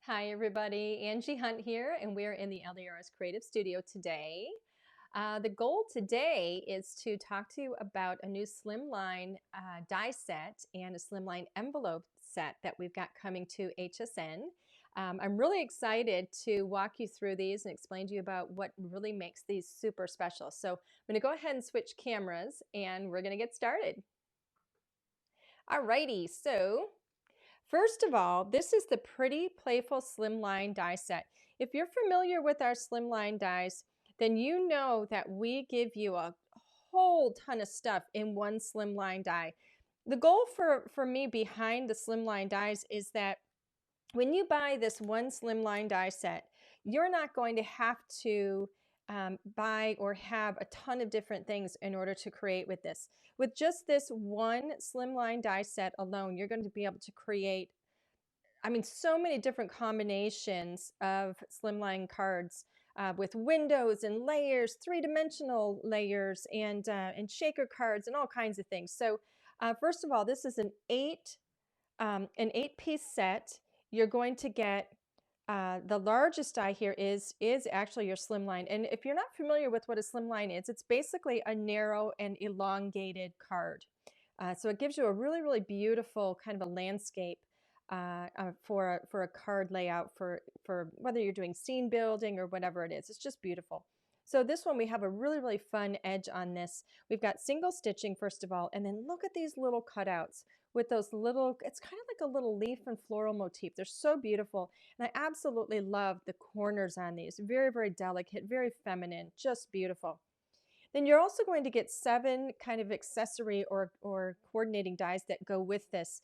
Hi, everybody. Angie Hunt here, and we're in the LDRS Creative Studio today. The goal today is to talk to you about a new slimline die set and a slimline envelope set that we've got coming to HSN. I'm really excited to walk you through these and explain to you about what really makes these super special. So I'm going to go ahead and switch cameras, and we're going to get started. Alrighty, so first of all, this is the Pretty Playful Slimline die set. If you're familiar with our slimline dies, then you know that we give you a whole ton of stuff in one slimline die. The goal for me behind the slimline dies is that when you buy this one slimline die set, you're not going to have to buy or have a ton of different things in order to create with this. With just this one slimline die set alone, you're going to be able to create, so many different combinations of slimline cards with windows and layers, three-dimensional layers, and shaker cards, and all kinds of things. So, first of all, this is an eight-piece set. You're going to get the largest die here is actually your slimline. And if you're not familiar with what a slimline is, it's basically a narrow and elongated card. So it gives you a really, really beautiful kind of a landscape for a card layout for whether you're doing scene building or whatever it is. It's just beautiful. So this one, we have a really, really fun edge on this. We've got single stitching, first of all, and then look at these little cutouts with those little, it's kind of like a little leaf and floral motif. They're so beautiful. And I absolutely love the corners on these. Very, very delicate, very feminine, just beautiful. Then you're also going to get 7 kind of accessory or coordinating dies that go with this.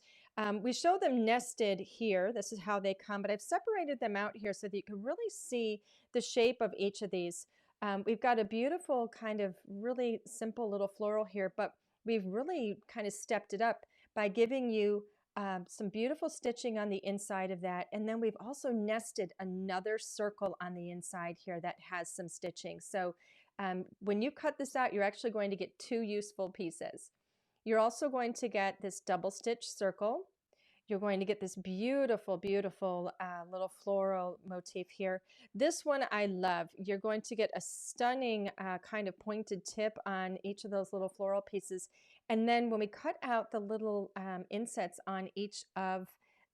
We show them nested here. This is how they come, but I've separated them out here so that you can really see the shape of each of these. We've got a beautiful kind of really simple little floral here, but we've really kind of stepped it up by giving you some beautiful stitching on the inside of that. And then we've also nested another circle on the inside here that has some stitching. So when you cut this out, you're actually going to get 2 useful pieces. You're also going to get this double stitch circle. You're going to get this beautiful, beautiful little floral motif here. This one I love. You're going to get a stunning kind of pointed tip on each of those little floral pieces. And then when we cut out the little insets on each of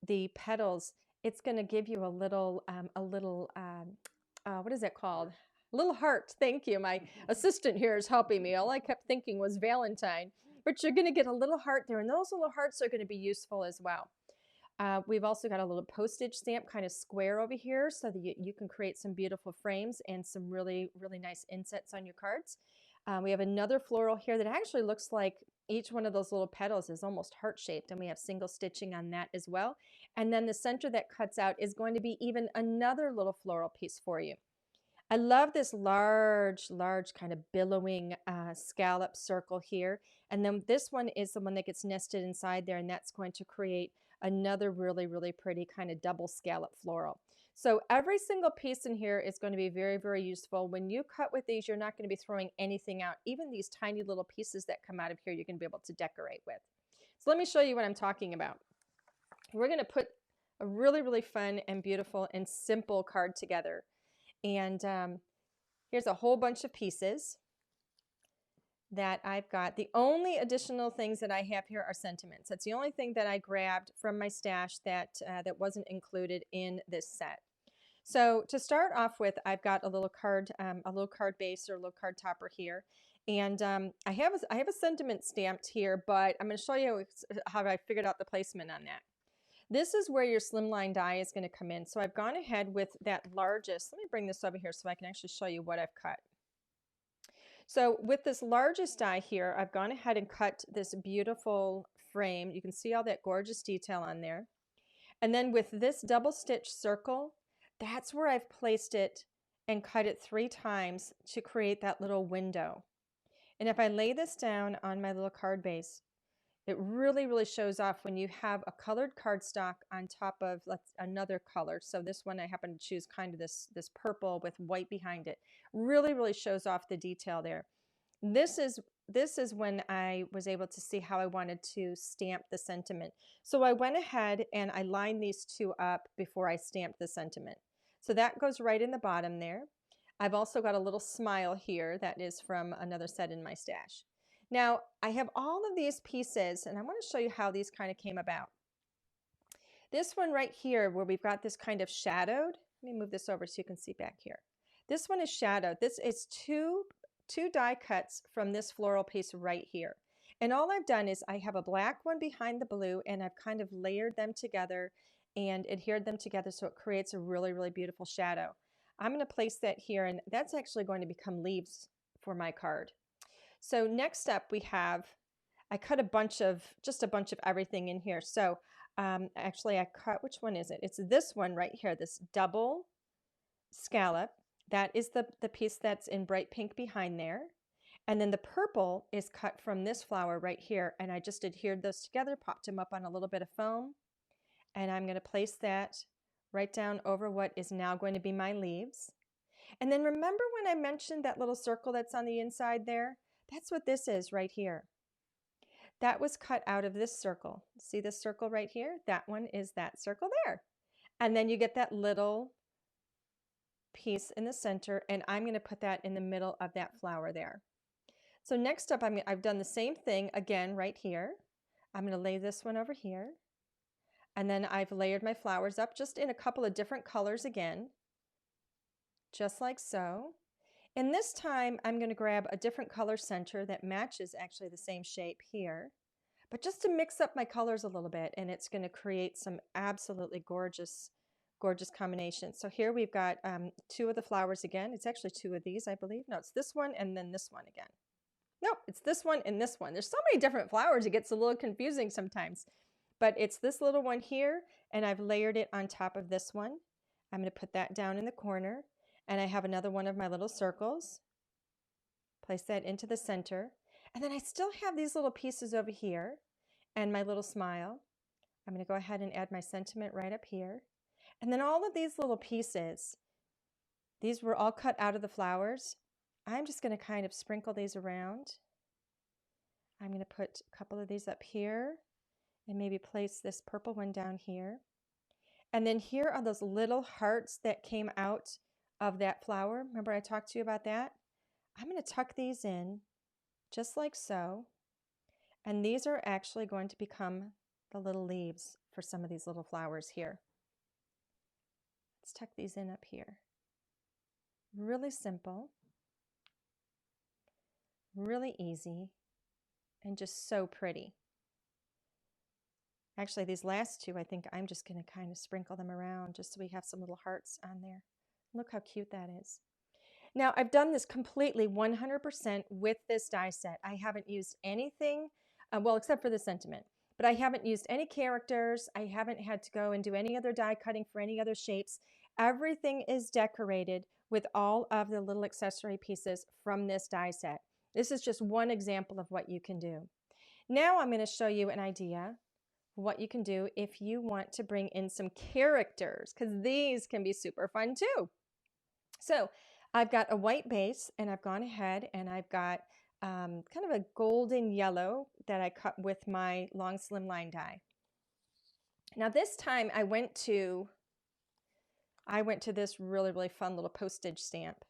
the petals, it's going to give you a little, what is it called? A little heart. Thank you. My assistant here is helping me. All I kept thinking was Valentine. But you're going to get a little heart there, and those little hearts are going to be useful as well. We've also got a little postage stamp kind of square over here so that you can create some beautiful frames and some really, really nice insets on your cards. We have another floral here that actually looks like each one of those little petals is almost heart-shaped, and we have single stitching on that as well. And then the center that cuts out is going to be even another little floral piece for you. I love this large, large kind of billowing scallop circle here. And then this one is the one that gets nested inside there, and that's going to create another really, really pretty kind of double scallop floral. So every single piece in here is going to be very, very useful. When you cut with these, you're not going to be throwing anything out. Even these tiny little pieces that come out of here, you're going to be able to decorate with. So let me show you what I'm talking about. We're going to put a really, really fun and beautiful and simple card together. And here's a whole bunch of pieces that I've got. The only additional things that I have here are sentiments. That's the only thing that I grabbed from my stash that wasn't included in this set. So to start off with, I've got a little card base or a little card topper here. And I have a sentiment stamped here, but I'm going to show you how I figured out the placement on that. This is where your slimline die is going to come in. So I've gone ahead with that largest. Let me bring this over here so I can actually show you what I've cut. So with this largest die here, I've gone ahead and cut this beautiful frame. You can see all that gorgeous detail on there. And then with this double stitch circle, that's where I've placed it and cut it 3 times to create that little window. And if I lay this down on my little card base, it really, really shows off when you have a colored cardstock on top of another color. So this one I happen to choose kind of this purple with white behind it. Really, really shows off the detail there. This is when I was able to see how I wanted to stamp the sentiment. So I went ahead and I lined these two up before I stamped the sentiment. So that goes right in the bottom there. I've also got a little smile here that is from another set in my stash. Now I have all of these pieces and I want to show you how these kind of came about. This one right here where we've got this kind of shadowed, let me move this over so you can see back here. This one is shadowed. This is two die cuts from this floral piece right here. And all I've done is I have a black one behind the blue and I've kind of layered them together and adhered them together so it creates a really, really beautiful shadow. I'm going to place that here and that's actually going to become leaves for my card. So next up we have, I cut just a bunch of everything in here. So actually I cut, which one is it? It's this one right here, this double scallop. That is the piece that's in bright pink behind there. And then the purple is cut from this flower right here. And I just adhered those together, popped them up on a little bit of foam. And I'm going to place that right down over what is now going to be my leaves. And then remember when I mentioned that little circle that's on the inside there? That's what this is right here. That was cut out of this circle. See this circle right here? That one is that circle there. And then you get that little piece in the center, and I'm going to put that in the middle of that flower there. So next up, I've done the same thing again right here. I'm going to lay this one over here. And then I've layered my flowers up just in a couple of different colors again, just like so. And this time I'm going to grab a different color center that matches actually the same shape here, but just to mix up my colors a little bit, and it's going to create some absolutely gorgeous combinations. So here we've got two of the flowers again. It's actually two of these, I believe. No, it's this one and then this one again. Nope, it's this one and this one. There's so many different flowers, it gets a little confusing sometimes. But it's this little one here, and I've layered it on top of this one. I'm going to put that down in the corner, and I have another one of my little circles. Place that into the center. And then I still have these little pieces over here and my little smile. I'm going to go ahead and add my sentiment right up here. And then all of these little pieces, these were all cut out of the flowers. I'm just going to kind of sprinkle these around. I'm going to put a couple of these up here and maybe place this purple one down here. And then here are those little hearts that came out of that flower. Remember I talked to you about that? I'm going to tuck these in just like so. And these are actually going to become the little leaves for some of these little flowers here. Let's tuck these in up here. Really simple, really easy, and just so pretty. Actually, these last two, I think I'm just going to kind of sprinkle them around just so we have some little hearts on there. Look how cute that is. Now, I've done this completely 100% with this die set. I haven't used anything, well, except for the sentiment. But I haven't used any characters. I haven't had to go and do any other die cutting for any other shapes. Everything is decorated with all of the little accessory pieces from this die set. This is just one example of what you can do. Now I'm going to show you an idea of what you can do if you want to bring in some characters, because these can be super fun too. So I've got a white base, and I've gone ahead and I've got kind of a golden yellow that I cut with my long slim line die. Now this time I went to this really, really fun little postage stamp,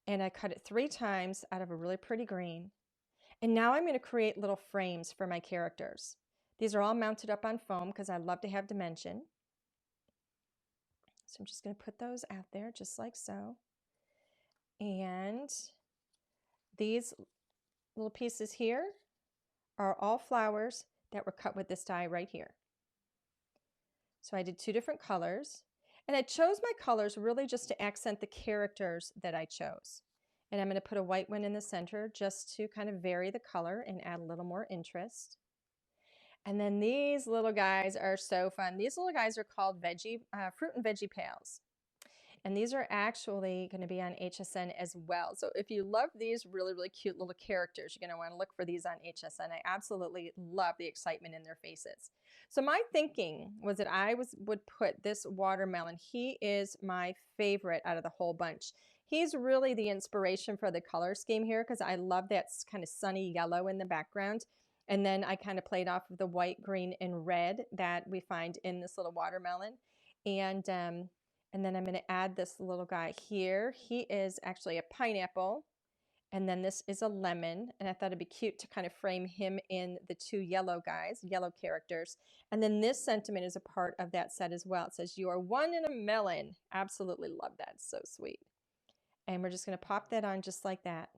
and I cut it 3 times out of a really pretty green. And now I'm going to create little frames for my characters. These are all mounted up on foam because I love to have dimension. So I'm just going to put those out there just like so. And these little pieces here are all flowers that were cut with this die right here. So I did 2 different colors, and I chose my colors really just to accent the characters that I chose. And I'm going to put a white one in the center just to kind of vary the color and add a little more interest. And then these little guys are so fun. These little guys are called Veggie, fruit and veggie pails. And these are actually going to be on HSN as well. So if you love these really, really cute little characters, you're going to want to look for these on HSN. I absolutely love the excitement in their faces. So my thinking was that I would put this watermelon. He is my favorite out of the whole bunch. He's really the inspiration for the color scheme here because I love that kind of sunny yellow in the background. And then I kind of played off of the white, green, and red that we find in this little watermelon. And then I'm going to add this little guy here. He is actually a pineapple. And then this is a lemon. And I thought it'd be cute to kind of frame him in the two yellow guys, yellow characters. And then this sentiment is a part of that set as well. It says, "You are one in a melon." Absolutely love that. It's so sweet. And we're just going to pop that on just like that.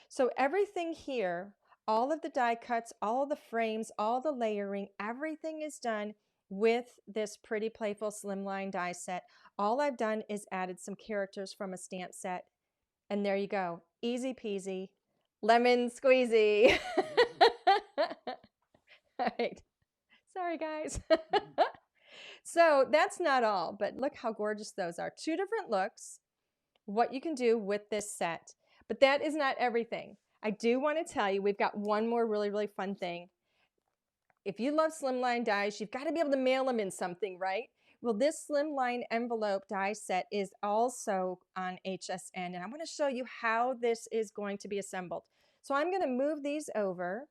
So everything here, all of the die cuts, all of the frames, all the layering, everything is done with this Pretty Playful Slimline die set. All I've done is added some characters from a stamp set. And there you go. Easy peasy, lemon squeezy. All right. Sorry, guys. So that's not all, but look how gorgeous those are. Two different looks, what you can do with this set. But that is not everything. I do want to tell you, we've got one more really, really fun thing. If you love slimline dies, you've got to be able to mail them in something, right? Well, this slimline envelope die set is also on HSN, and I want to show you how this is going to be assembled. So I'm going to move these over,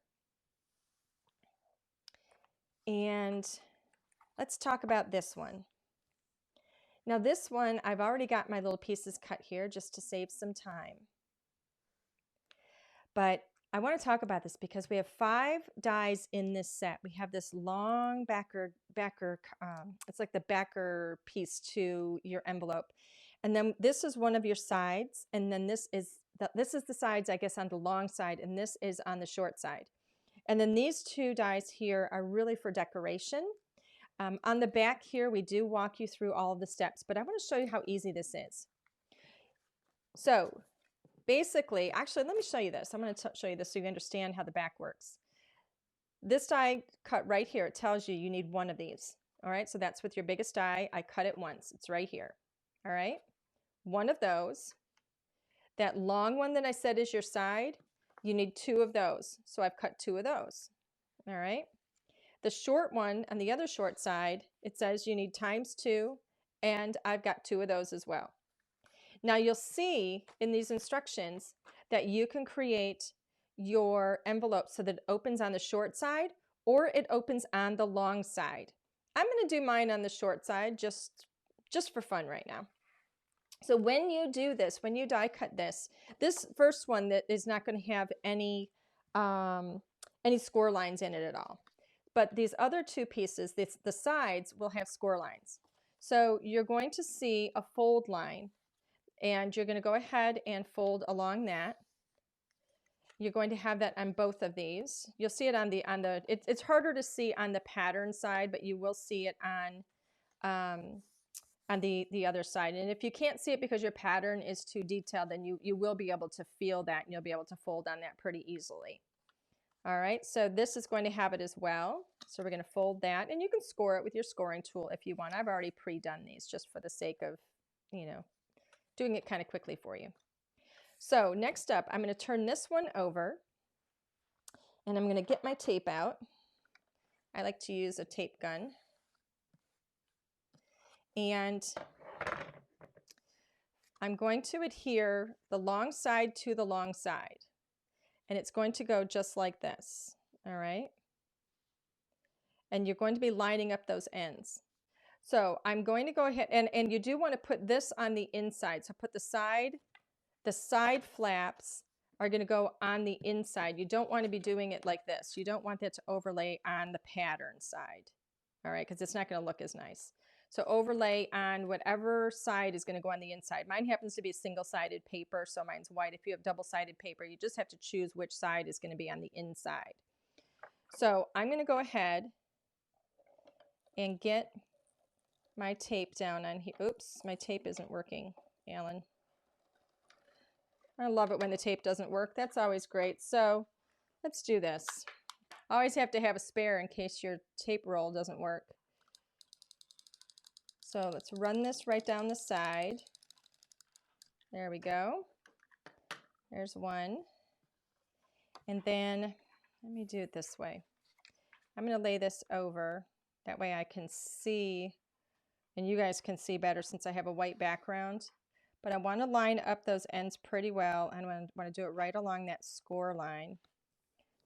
and let's talk about this one. Now this one, I've already got my little pieces cut here just to save some time. But I want to talk about this because we have 5 dies in this set. We have this long backer, it's like the backer piece to your envelope. And then this is one of your sides, and then this is the sides, I guess, on the long side, and this is on the short side. And then these 2 dies here are really for decoration. On the back here, we do walk you through all of the steps, but I want to show you how easy this is. So basically, actually, let me show you this. I'm going to show you this so you understand how the back works. This die cut right here, it tells you need one of these. All right, so that's with your biggest die. I cut it once. It's right here. All right, one of those. That long one that I said is your side, you need 2 of those. So I've cut 2 of those. All right. The short one on the other short side, it says you need ×2, and I've got 2 of those as well. Now you'll see in these instructions that you can create your envelope so that it opens on the short side or it opens on the long side. I'm going to do mine on the short side just for fun right now. So when you do this, when you die cut this first one that is not going to have any score lines in it at all. But these other 2 pieces, the sides will have score lines. So you're going to see a fold line, and you're going to go ahead and fold along that. You're going to have that on both of these. You'll see it on it's harder to see on the pattern side, but you will see it on the other side. And if you can't see it because your pattern is too detailed, then you will be able to feel that, and you'll be able to fold on that pretty easily. All right, so this is going to have it as well. So we're going to fold that, and you can score it with your scoring tool if you want. I've already pre-done these just for the sake of, doing it kind of quickly for you. So next up, I'm going to turn this one over, and I'm going to get my tape out. I like to use a tape gun. And I'm going to adhere the long side to the long side. And it's going to go just like this, all right? And you're going to be lining up those ends. So I'm going to go ahead, and you do want to put this on the inside. So put the side flaps are going to go on the inside. You don't want to be doing it like this. You don't want that to overlay on the pattern side, all right? Because it's not going to look as nice. So overlay on whatever side is going to go on the inside. Mine happens to be single-sided paper, so mine's white. If you have double-sided paper, you just have to choose which side is going to be on the inside. So I'm going to go ahead and get my tape down on here. Oops, my tape isn't working, Alan. I love it when the tape doesn't work. That's always great. So let's do this. Always have to have a spare in case your tape roll doesn't work. So let's run this right down the side. There we go. There's one. And then let me do it this way. I'm going to lay this over. That way I can see, and you guys can see better since I have a white background. but I want to line up those ends pretty well. And I want to do it right along that score line,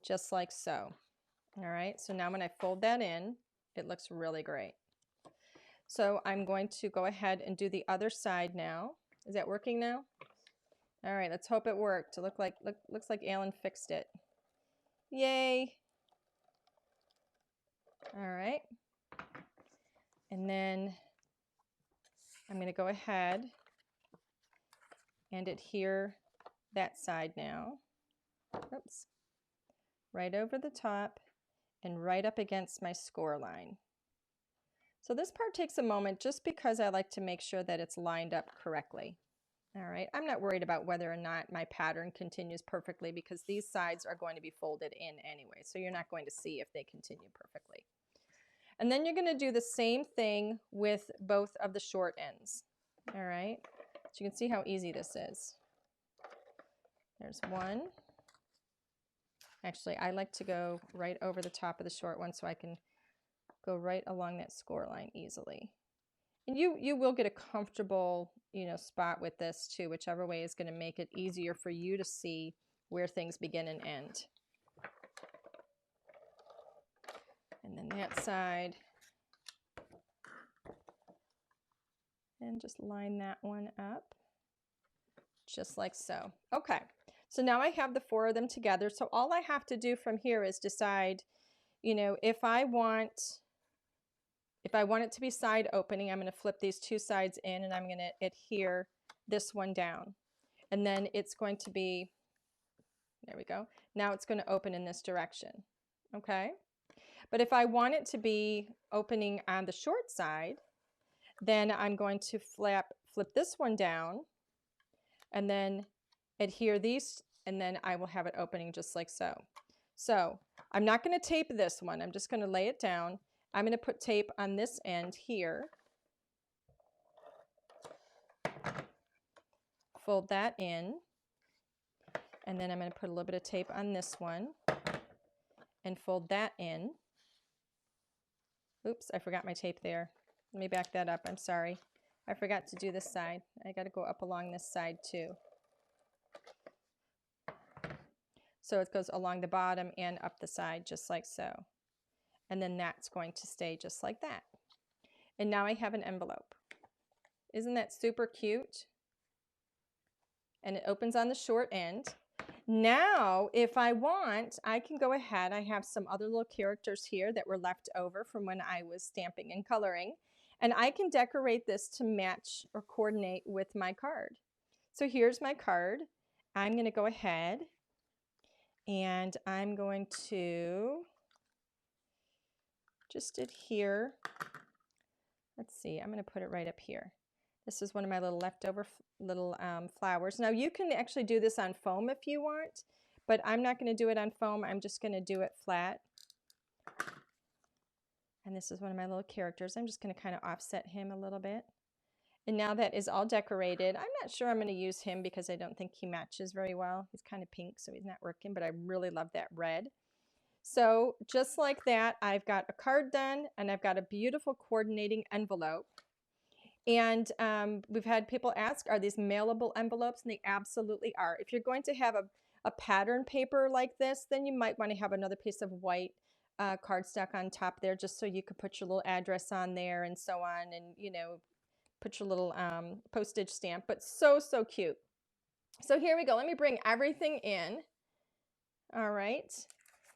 just like so. All right, so now when I fold that in, it looks really great. So I'm going to go ahead and do the other side now. Is that working now? All right, let's hope it worked. It looks like Alan fixed it. Yay. All right. And then I'm going to go ahead and adhere that side now. Oops. Right over the top and right up against my score line. So this part takes a moment just because I like to make sure that it's lined up correctly. All right, I'm not worried about whether or not my pattern continues perfectly because these sides are going to be folded in anyway, so you're not going to see if they continue perfectly. And then you're going to do the same thing with both of the short ends. All right, so you can see how easy this is. There's one. Actually, I like to go right over the top of the short one so I can go right along that score line easily. And you will get a comfortable, spot with this too, whichever way is going to make it easier for you to see where things begin and end. And then that side. And just line that one up, just like so. Okay, so now I have the 4 of them together. So all I have to do from here is decide, if I want it to be side opening, I'm going to flip these 2 sides in and I'm going to adhere this one down. And then it's going to be, there we go. Now it's going to open in this direction. Okay. But if I want it to be opening on the short side, then I'm going to flip this one down and then adhere these, and then I will have it opening just like so. So I'm not going to tape this one. I'm just going to lay it down. I'm going to put tape on this end here. Fold that in. And then I'm going to put a little bit of tape on this one and fold that in. Oops, I forgot my tape there. Let me back that up. I'm sorry. I forgot to do this side. I got to go up along this side too. So it goes along the bottom and up the side just like so. And then that's going to stay just like that. And now I have an envelope. Isn't that super cute? And it opens on the short end. Now, if I want, I can go ahead. I have some other little characters here that were left over from when I was stamping and coloring. And I can decorate this to match or coordinate with my card. So here's my card. I'm going to go ahead and I'm going to just adhere. Let's see, I'm going to put it right up here. This is one of my little leftover flowers. Now you can actually do this on foam if you want, but I'm not going to do it on foam. I'm just going to do it flat. And this is one of my little characters. I'm just going to kind of offset him a little bit. And now that is all decorated. I'm not sure I'm going to use him because I don't think he matches very well. He's kind of pink, so he's not working, but I really love that red. So just like that, I've got a card done and I've got a beautiful coordinating envelope. And we've had people ask, are these mailable envelopes? And they absolutely are. If you're going to have a pattern paper like this, then you might want to have another piece of white cardstock on top there just so you could put your little address on there and so on, and put your little postage stamp. But so cute. So here we go. Let me bring everything in. All right.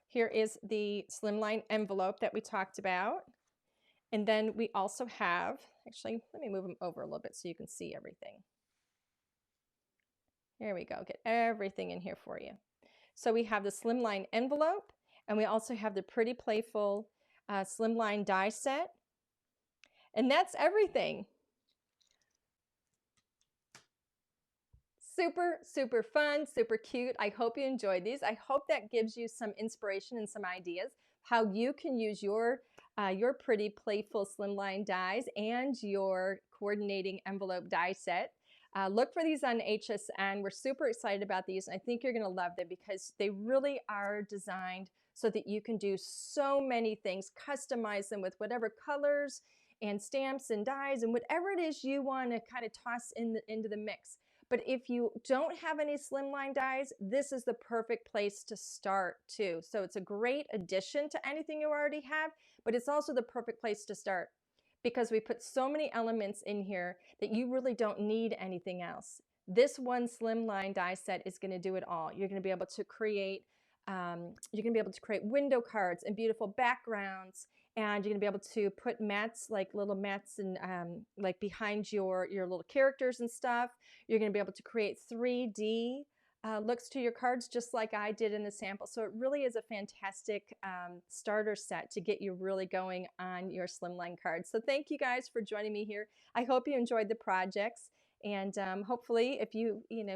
Here is the slimline envelope that we talked about. And then we also have, actually, let me move them over a little bit so you can see everything. Here we go. Get everything in here for you. So we have the slimline envelope, and we also have the Pretty Playful slimline die set. And that's everything. Super fun, super cute. I hope you enjoyed these. I hope that gives you some inspiration and some ideas how you can use your Pretty Playful slimline dies and your coordinating envelope die set. Look for these on HSN. We're super excited about these. I think you're going to love them because they really are designed so that you can do so many things, customize them with whatever colors and stamps and dies and whatever it is you want to kind of toss into the mix. But if you don't have any slimline dies, this is the perfect place to start too. So it's a great addition to anything you already have, but it's also the perfect place to start because we put so many elements in here that you really don't need anything else. This one slimline die set is going to do it all. You're going to be able to create window cards and beautiful backgrounds, and you're going to be able to put mats, like little mats, and like behind your little characters and stuff. You're going to be able to create 3D looks to your cards, just like I did in the sample. So it really is a fantastic starter set to get you really going on your slimline cards. So thank you guys for joining me here. I hope you enjoyed the projects, and hopefully, if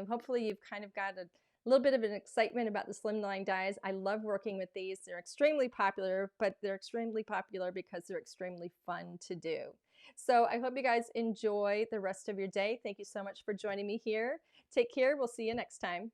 hopefully you've kind of got a little bit of an excitement about the slimline dies. I love working with these. They're extremely popular, but they're extremely popular because they're extremely fun to do. So I hope you guys enjoy the rest of your day. Thank you so much for joining me here. Take care. We'll see you next time.